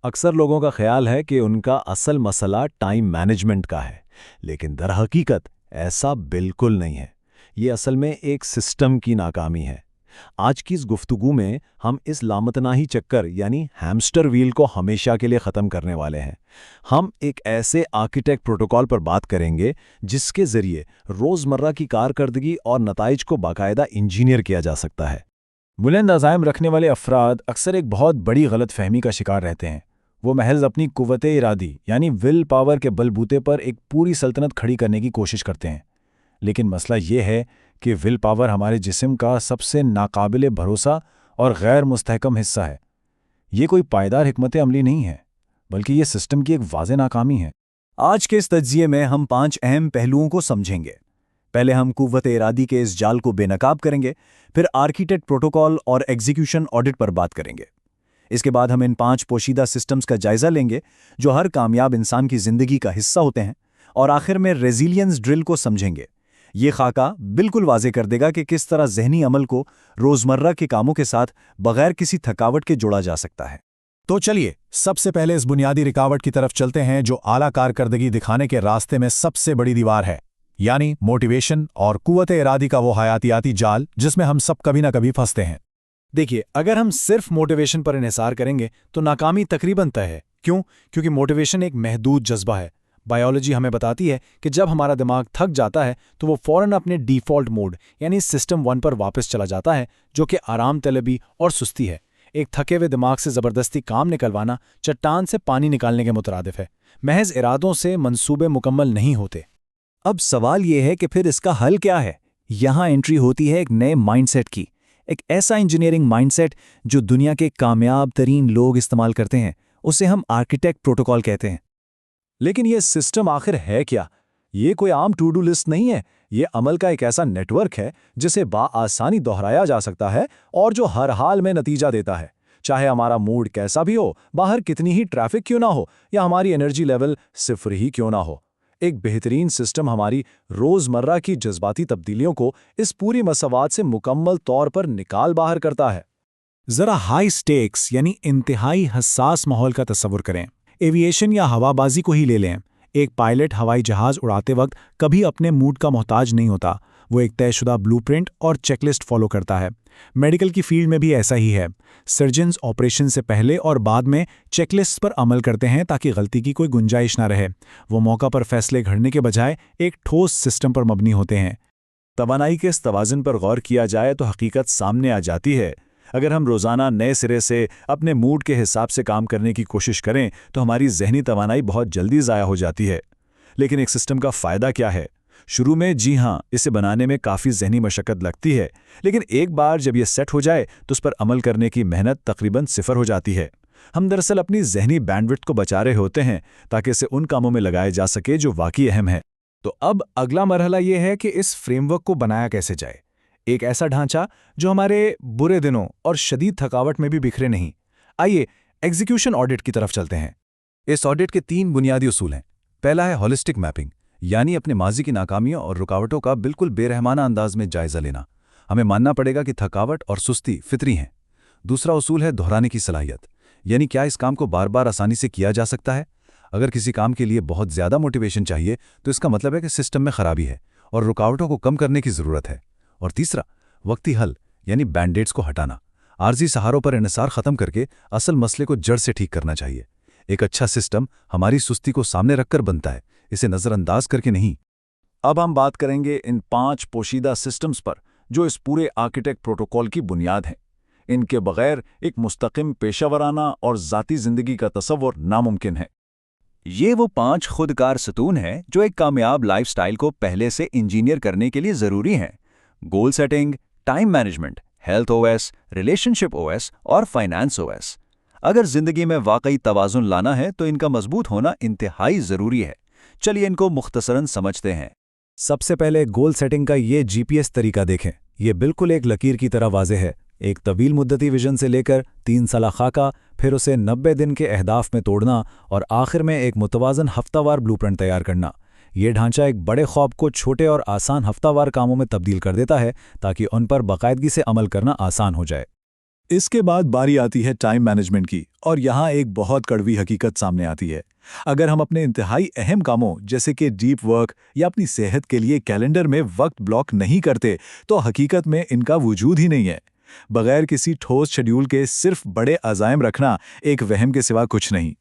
اکثر لوگوں کا خیال ہے کہ ان کا اصل مسئلہ ٹائم مینجمنٹ کا ہے، لیکن در حقیقت ایسا بالکل نہیں ہے۔ یہ اصل میں ایک سسٹم کی ناکامی ہے۔ آج کی اس گفتگو میں ہم اس لامتناہی چکر یعنی ہیمسٹر ویل کو ہمیشہ کے لیے ختم کرنے والے ہیں۔ ہم ایک ایسے آرکیٹیکٹ پروٹوکول پر بات کریں گے جس کے ذریعے روزمرہ کی کارکردگی اور نتائج کو باقاعدہ انجینئر کیا جا سکتا ہے۔ بلند عزائم رکھنے والے افراد اکثر ایک بہت بڑی غلط فہمی کا شکار رہتے ہیں۔ وہ محض اپنی قوت ارادی یعنی ول پاور کے بل بوتے پر ایک پوری سلطنت کھڑی کرنے کی کوشش کرتے ہیں، لیکن مسئلہ یہ ہے کہ ول پاور ہمارے جسم کا سب سے ناقابل بھروسہ اور غیر مستحکم حصہ ہے۔ یہ کوئی پائیدار حکمت عملی نہیں ہے، بلکہ یہ سسٹم کی ایک واضح ناکامی ہے۔ آج کے اس تجزیے میں ہم 5 اہم پہلوؤں کو سمجھیں گے۔ پہلے ہم قوت ارادی کے اس جال کو بے نقاب کریں گے، پھر آرکیٹیکٹ پروٹوکول اور ایگزیکیوشن آڈٹ پر بات کریں گے۔ اس کے بعد ہم ان 5 پوشیدہ سسٹمز کا جائزہ لیں گے جو ہر کامیاب انسان کی زندگی کا حصہ ہوتے ہیں، اور آخر میں ریزیلینس ڈرل کو سمجھیں گے۔ یہ خاکہ بالکل واضح کر دے گا کہ کس طرح ذہنی عمل کو روزمرہ کے کاموں کے ساتھ بغیر کسی تھکاوٹ کے جوڑا جا سکتا ہے۔ تو چلیے سب سے پہلے اس بنیادی رکاوٹ کی طرف چلتے ہیں جو اعلیٰ کارکردگی دکھانے کے راستے میں سب سے بڑی دیوار ہے، یعنی موٹیویشن اور قوت ارادی کا وہ حیاتیاتی جال جس میں ہم سب کبھی نہ کبھی پھنستے ہیں۔ دیکھیے، اگر ہم صرف موٹیویشن پر انحصار کریں گے تو ناکامی تقریباً طے ہے۔ کیوں؟ کیونکہ موٹیویشن ایک محدود جذبہ ہے۔ بائیولوجی ہمیں بتاتی ہے کہ جب ہمارا دماغ تھک جاتا ہے تو وہ فوراً اپنے ڈیفالٹ موڈ یعنی سسٹم 1 پر واپس چلا جاتا ہے، جو کہ آرام طلبی اور سستی ہے۔ ایک تھکے ہوئے دماغ سے زبردستی کام نکلوانا چٹان سے پانی نکالنے کے مترادف ہے۔ محض ارادوں سے منصوبے مکمل نہیں ہوتے۔ اب سوال یہ ہے کہ پھر اس کا حل کیا ہے؟ یہاں انٹری ہوتی ہے ایک نئے مائنڈ سیٹ کی، ایک ایسا انجینئرنگ مائنڈ سیٹ جو دنیا کے کامیاب ترین لوگ استعمال کرتے ہیں۔ اسے ہم آرکیٹیکٹ پروٹوکول کہتے ہیں۔ لیکن یہ سسٹم آخر ہے کیا؟ یہ کوئی عام ٹو ڈو لسٹ نہیں ہے، یہ عمل کا ایک ایسا نیٹ ورک ہے جسے بآسانی دہرایا جا سکتا ہے اور جو ہر حال میں نتیجہ دیتا ہے، چاہے ہمارا موڈ کیسا بھی ہو، باہر کتنی ہی ٹریفک کیوں نہ ہو، یا ہماری انرجی لیول 0 ہی کیوں نہ ہو۔ ایک بہترین سسٹم ہماری روزمرہ کی جذباتی تبدیلیوں کو اس پوری مساوات سے مکمل طور پر نکال باہر کرتا ہے۔ ذرا ہائی سٹیکس یعنی انتہائی حساس ماحول کا تصور کریں۔ ایویشن یا ہوا بازی کو ہی لے لیں۔ ایک پائلٹ ہوائی جہاز اڑاتے وقت کبھی اپنے موڈ کا محتاج نہیں ہوتا، وہ ایک طے شدہ بلو پرنٹ اور چیک لسٹ فالو کرتا ہے۔ میڈیکل کی فیلڈ میں بھی ایسا ہی ہے۔ سرجنز آپریشن سے پہلے اور بعد میں چیک لسٹ پر عمل کرتے ہیں تاکہ غلطی کی کوئی گنجائش نہ رہے۔ وہ موقع پر فیصلے گھڑنے کے بجائے ایک ٹھوس سسٹم پر مبنی ہوتے ہیں۔ توانائی کے اس توازن پر غور کیا جائے تو حقیقت سامنے آ جاتی ہے۔ اگر ہم روزانہ نئے سرے سے اپنے موڈ کے حساب سے کام کرنے کی کوشش کریں تو ہماری ذہنی توانائی بہت جلدی ضائع ہو جاتی ہے۔ لیکن ایک سسٹم کا فائدہ کیا ہے؟ شروع میں جی ہاں، اسے بنانے میں کافی ذہنی مشقت لگتی ہے، لیکن ایک بار جب یہ سیٹ ہو جائے تو اس پر عمل کرنے کی محنت تقریباً 0 ہو جاتی ہے۔ ہم دراصل اپنی ذہنی بینڈوڈتھ کو بچا رہے ہوتے ہیں تاکہ اسے ان کاموں میں لگایا جا سکے جو واقعی اہم ہے۔ تو اب اگلا مرحلہ یہ ہے کہ اس فریم ورک کو بنایا کیسے جائے، ایک ایسا ڈھانچہ جو ہمارے برے دنوں اور شدید تھکاوٹ میں بھی بکھرے نہیں۔ آئیے ایگزیکیوشن آڈٹ کی طرف چلتے ہیں۔ اس آڈٹ کے 3 بنیادی اصول ہیں۔ پہلا ہے ہولسٹک میپنگ، یعنی اپنے ماضی کی ناکامیوں اور رکاوٹوں کا بالکل بے رحمانہ انداز میں جائزہ لینا۔ ہمیں ماننا پڑے گا کہ تھکاوٹ اور سستی فطری ہیں۔ دوسرا اصول ہے دہرانے کی صلاحیت، یعنی کیا اس کام کو بار بار آسانی سے کیا جا سکتا ہے؟ اگر کسی کام کے لیے بہت زیادہ موٹیویشن چاہیے تو اس کا مطلب ہے کہ سسٹم میں خرابی ہے اور رکاوٹوں کو کم کرنے کی ضرورت ہے۔ اور تیسرا وقتی حل، یعنی بینڈ ایڈز کو ہٹانا، عارضی سہاروں پر انحصار ختم کر کے اصل مسئلے کو جڑ سے ٹھیک کرنا چاہیے۔ ایک اچھا سسٹم ہماری سستی کو سامنے رکھ کر بنتا ہے، اسے نظر انداز کر کے نہیں۔ اب ہم بات کریں گے ان 5 پوشیدہ سسٹمز پر جو اس پورے آرکیٹیکٹ پروٹوکول کی بنیاد ہیں۔ ان کے بغیر ایک مستقم پیشہ ورانہ اور ذاتی زندگی کا تصور ناممکن ہے۔ یہ وہ 5 خودکار ستون ہیں جو ایک کامیاب لائف سٹائل کو پہلے سے انجینئر کرنے کے لیے ضروری ہیں۔ Goal setting, time management, health OS ایس، ریلیشن شپ او ایس اور فائنانس او ایس۔ اگر زندگی میں واقعی توازن لانا ہے تو ان کا مضبوط ہونا انتہائی ضروری ہے۔ چلیے ان کو مختصراً سمجھتے ہیں۔ سب سے پہلے گول سیٹنگ کا یہ GPS طریقہ دیکھیں۔ یہ بالکل ایک لکیر کی طرح واضح ہے۔ ایک طویل مدتی ویژن سے لے کر 3 سالہ خاکہ، پھر اسے 90 دن کے اہداف میں توڑنا اور آخر میں ایک متوازن ہفتہ وار بلو پرنٹ تیار کرنا۔ یہ ڈھانچہ ایک بڑے خواب کو چھوٹے اور آسان ہفتہ وار کاموں میں تبدیل کر دیتا ہے تاکہ ان پر باقاعدگی سے عمل کرنا آسان ہو جائے۔ اس کے بعد باری آتی ہے ٹائم مینجمنٹ کی، اور یہاں ایک بہت کڑوی حقیقت سامنے آتی ہے۔ اگر ہم اپنے انتہائی اہم کاموں جیسے کہ ڈیپ ورک یا اپنی صحت کے لیے کیلنڈر میں وقت بلاک نہیں کرتے تو حقیقت میں ان کا وجود ہی نہیں ہے۔ بغیر کسی ٹھوس شیڈیول کے صرف بڑے عزائم رکھنا ایک وہم کے سوا کچھ نہیں۔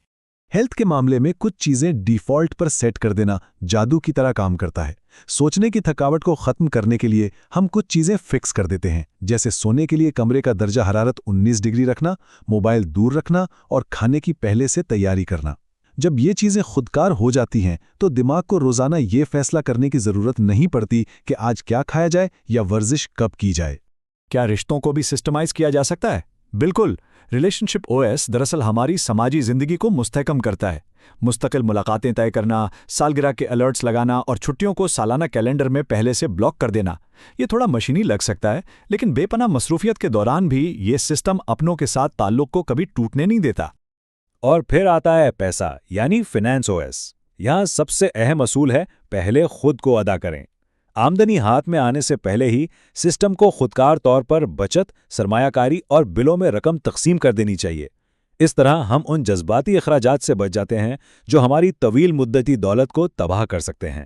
ہیلتھ کے معاملے میں کچھ چیزیں ڈیفالٹ پر سیٹ کر دینا جادو کی طرح کام کرتا ہے۔ سوچنے کی تھکاوٹ کو ختم کرنے کے لیے ہم کچھ چیزیں فکس کر دیتے ہیں، جیسے سونے کے لیے کمرے کا درجہ حرارت 19 ڈگری رکھنا، موبائل دور رکھنا اور کھانے کی پہلے سے تیاری کرنا۔ جب یہ چیزیں خودکار ہو جاتی ہیں تو دماغ کو روزانہ یہ فیصلہ کرنے کی ضرورت نہیں پڑتی کہ آج کیا کھایا جائے یا ورزش کب کی جائے۔ کیا رشتوں کو بھی سسٹمائز کیا جا سکتا ہے؟ بالکل۔ ریلیشن شپ او ایس دراصل ہماری سماجی زندگی کو مستحکم کرتا ہے۔ مستقل ملاقاتیں طے کرنا، سالگرہ کے الرٹس لگانا اور چھٹیوں کو سالانہ کیلنڈر میں پہلے سے بلاک کر دینا۔ یہ تھوڑا مشینی لگ سکتا ہے، لیکن بے پناہ مصروفیت کے دوران بھی یہ سسٹم اپنوں کے ساتھ تعلق کو کبھی ٹوٹنے نہیں دیتا۔ اور پھر آتا ہے پیسہ یعنی فنانس او ایس۔ یہاں سب سے اہم اصول ہے پہلے خود کو ادا کریں۔ آمدنی ہاتھ میں آنے سے پہلے ہی سسٹم کو خودکار طور پر بچت، سرمایہ کاری اور بلوں میں رقم تقسیم کر دینی چاہیے۔ اس طرح ہم ان جذباتی اخراجات سے بچ جاتے ہیں جو ہماری طویل مدتی دولت کو تباہ کر سکتے ہیں۔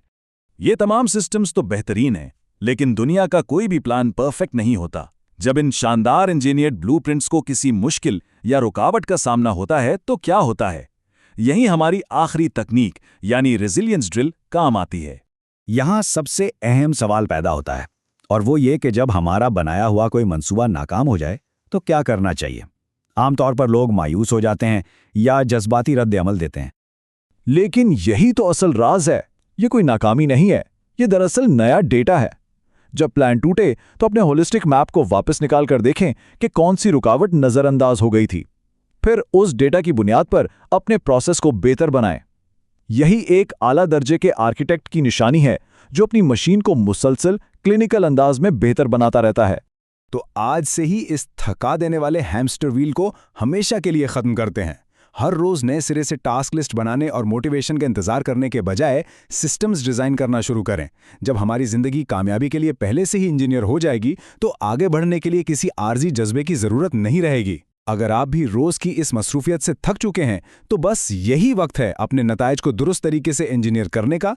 یہ تمام سسٹمز تو بہترین ہیں، لیکن دنیا کا کوئی بھی پلان پرفیکٹ نہیں ہوتا۔ جب ان شاندار انجینئرڈ بلو پرنٹس کو کسی مشکل یا رکاوٹ کا سامنا ہوتا ہے تو کیا ہوتا ہے؟ یہی ہماری آخری تکنیک یعنی ریزیلینس ڈرل کام آتی ہے۔ یہاں سب سے اہم سوال پیدا ہوتا ہے، اور وہ یہ کہ جب ہمارا بنایا ہوا کوئی منصوبہ ناکام ہو جائے تو کیا کرنا چاہیے؟ عام طور پر لوگ مایوس ہو جاتے ہیں یا جذباتی رد عمل دیتے ہیں۔ لیکن یہی تو اصل راز ہے۔ یہ کوئی ناکامی نہیں ہے، یہ دراصل نیا ڈیٹا ہے۔ جب پلان ٹوٹے تو اپنے ہولسٹک میپ کو واپس نکال کر دیکھیں کہ کون سی رکاوٹ نظر انداز ہو گئی تھی، پھر اس ڈیٹا کی بنیاد پر اپنے پروسیس کو بہتر بنائیں۔ یہی ایک اعلیٰ درجے کے آرکیٹیکٹ کی نشانی ہے جو اپنی مشین کو مسلسل کلینیکل انداز میں بہتر بناتا رہتا ہے۔ تو آج سے ہی اس تھکا دینے والے ہیمسٹر ویل کو ہمیشہ کے لیے ختم کرتے ہیں۔ ہر روز نئے سرے سے ٹاسک لسٹ بنانے اور موٹیویشن کا انتظار کرنے کے بجائے سسٹمز ڈیزائن کرنا شروع کریں۔ جب ہماری زندگی کامیابی کے لیے پہلے سے ہی انجینئر ہو جائے گی تو آگے بڑھنے کے لیے کسی عارضی جذبے کی ضرورت نہیں رہے گی۔ اگر آپ بھی روز کی اس مصروفیت سے تھک چکے ہیں تو بس یہی وقت ہے اپنے نتائج کو درست طریقے سے انجینئر کرنے کا